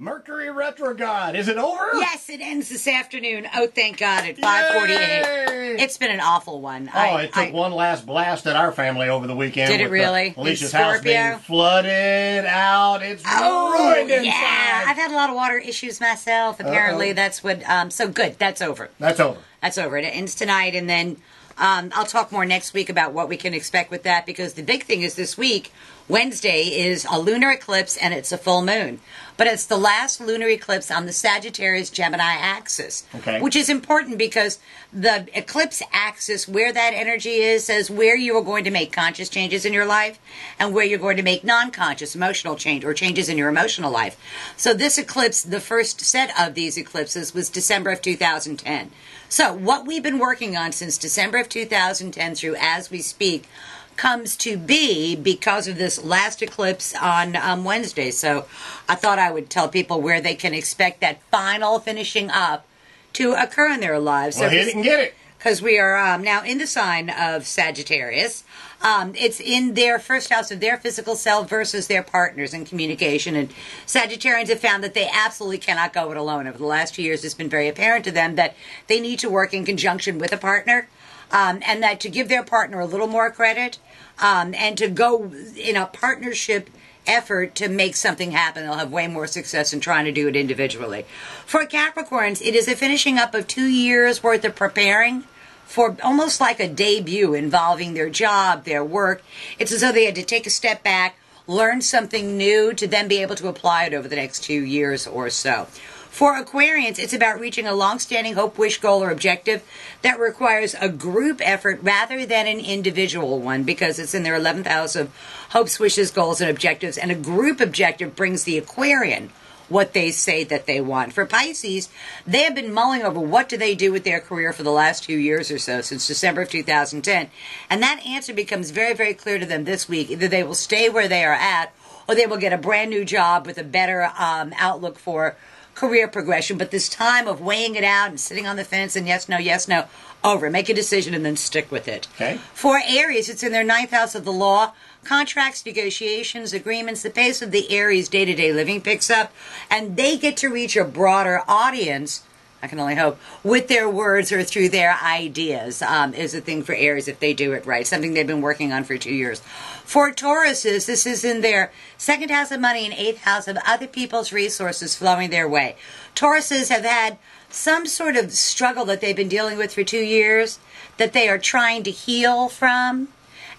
Mercury retrograde. Is it over? Yes, it ends this afternoon. Oh, thank God, at 5:48. It's been an awful one. It took one last blast at our family over the weekend. Did it really? Alicia's house being flooded out. It's ruined inside. Yeah, I've had a lot of water issues myself. Apparently, that's what. So good. That's over. That's over. That's over. It ends tonight, and then I'll talk more next week about what we can expect with that, because the big thing is this week, Wednesday, is a lunar eclipse and it's a full moon. But it's the last lunar eclipse on the Sagittarius-Gemini axis, which is important because the eclipse axis, where that energy is, says where you are going to make conscious changes in your life and where you're going to make non-conscious emotional change or changes in your emotional life. So this eclipse, the first set of these eclipses, was December of 2010. So what we've been working on since December of 2010 through as we speak comes to be because of this last eclipse on Wednesday. So I thought I would tell people where they can expect that final finishing up to occur in their lives. Well, hit it and get it. Because we are now in the sign of Sagittarius. It's in their first house of their physical self versus their partners in communication. And Sagittarians have found that they absolutely cannot go it alone. Over the last 2 years, it's been very apparent to them that they need to work in conjunction with a partner. And that to give their partner a little more credit and to go in a partnership effort to make something happen, they'll have way more success than trying to do it individually. For Capricorns, it is a finishing up of 2 years worth of preparing for almost like a debut involving their job, their work. It's as though they had to take a step back, learn something new to then be able to apply it over the next 2 years or so. For Aquarians, it's about reaching a long-standing hope, wish, goal, or objective that requires a group effort rather than an individual one, because it's in their 11th house of hopes, wishes, goals, and objectives. And a group objective brings the Aquarian what they say that they want. For Pisces, they have been mulling over what do they do with their career for the last 2 years or so, since December of 2010. And that answer becomes very, very clear to them this week. Either they will stay where they are at, or they will get a brand new job with a better outlook for career progression. But this time of weighing it out and sitting on the fence and yes, no, over. Make a decision and then stick with it. Okay. For Aries, it's in their 9th house of the law. Contracts, negotiations, agreements, the pace of the Aries day-to-day living picks up, and they get to reach a broader audience, I can only hope, with their words or through their ideas, is a thing for Aries if they do it right, something they've been working on for 2 years. For Tauruses, this is in their 2nd house of money and 8th house of other people's resources flowing their way. Tauruses have had some sort of struggle that they've been dealing with for 2 years that they are trying to heal from,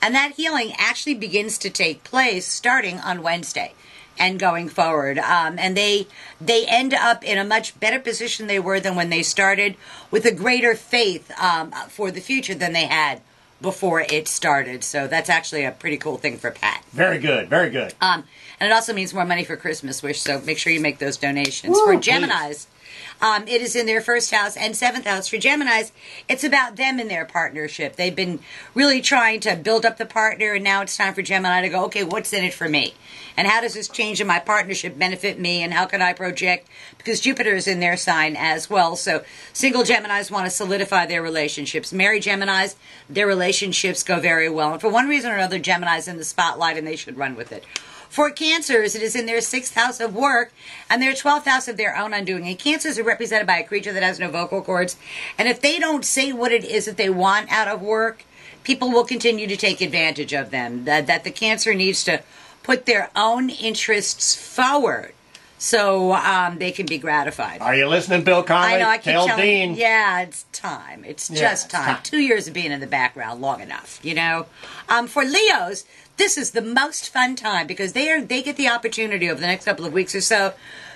and that healing actually begins to take place starting on Wednesday and going forward. And they end up in a much better position they were than when they started, with a greater faith for the future than they had before it started. So that's actually a pretty cool thing for Pat. Very good, very good. And it also means more money for Christmas Wish, so make sure you make those donations. Woo, for Geminis, it is in their 1st house and 7th house. For Geminis, it's about them and their partnership. They've been really trying to build up the partner, and now it's time for Gemini to go, okay, what's in it for me? And how does this change in my partnership benefit me, and how can I project? Because Jupiter is in their sign as well. So single Geminis want to solidify their relationships. Married Geminis, their relationships go very well. And for one reason or another, Gemini's in the spotlight, and they should run with it. For Cancers, it is in their 6th house of work and their 12th house of their own undoing. And Cancers are represented by a creature that has no vocal cords. And if they don't say what it is that they want out of work, people will continue to take advantage of them. That the Cancer needs to put their own interests forward so they can be gratified. Are you listening, Bill Connolly? I know, I keep Tell telling Dean. Yeah, it's time. It's just time. 2 years of being in the background, long enough, you know. For Leos, this is the most fun time because they get the opportunity over the next couple of weeks or so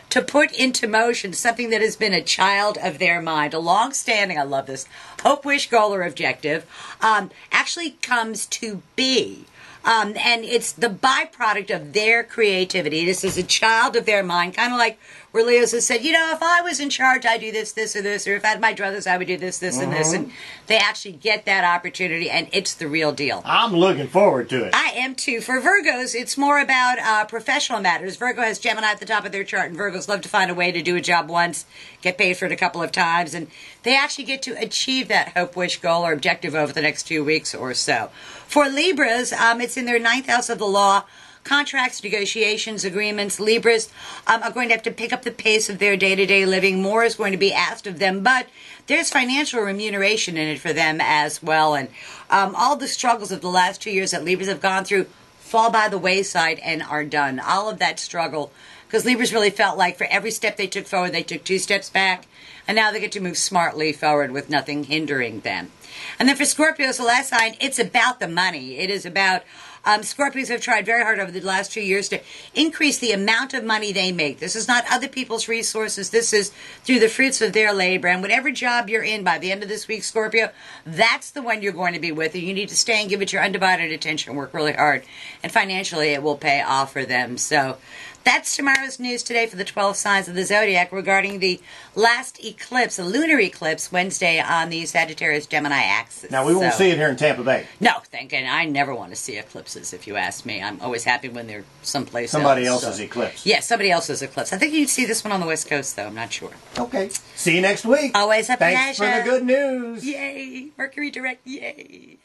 to put into motion something that has been a child of their mind, a long-standing, I love this, hope, wish, goal, or objective, actually comes to be. And it's the byproduct of their creativity. This is a child of their mind, kind of like where Leos has said, you know, if I was in charge, I'd do this, this, or this, or if I had my druthers, I would do this, this, and this. And they actually get that opportunity, and it's the real deal. I'm looking forward to it. I am too. For Virgos, it's more about professional matters. Virgo has Gemini at the top of their chart, and Virgos love to find a way to do a job once, get paid for it a couple of times, and they actually get to achieve that hope, wish, goal, or objective over the next 2 weeks or so. For Libras, it's in their 9th house of the law. contracts, negotiations, agreements. Libras are going to have to pick up the pace of their day-to-day living. More is going to be asked of them, but there's financial remuneration in it for them as well. And all the struggles of the last 2 years that Libras have gone through fall by the wayside and are done. All of that struggle, because Libras really felt like for every step they took forward, they took 2 steps back, and now they get to move smartly forward with nothing hindering them. And then for Scorpios, the last sign, it's about the money. It is about Scorpios have tried very hard over the last 2 years to increase the amount of money they make. This is not other people's resources. This is through the fruits of their labor. And whatever job you're in by the end of this week, Scorpio, that's the one you're going to be with. And you need to stay and give it your undivided attention, work really hard. And financially, it will pay off for them. So that's tomorrow's news today for the 12 signs of the zodiac regarding the last eclipse, a lunar eclipse, Wednesday on the Sagittarius-Gemini axis. Now, we won't see it here in Tampa Bay. No, thank you. I never want to see eclipses, if you ask me. I'm always happy when they're someplace Somebody else. else's eclipse. Yeah, somebody else's eclipse. I think you'd see this one on the West Coast, though. I'm not sure. Okay. See you next week. Always a Thanks pleasure. for the good news. Yay. Mercury direct. Yay.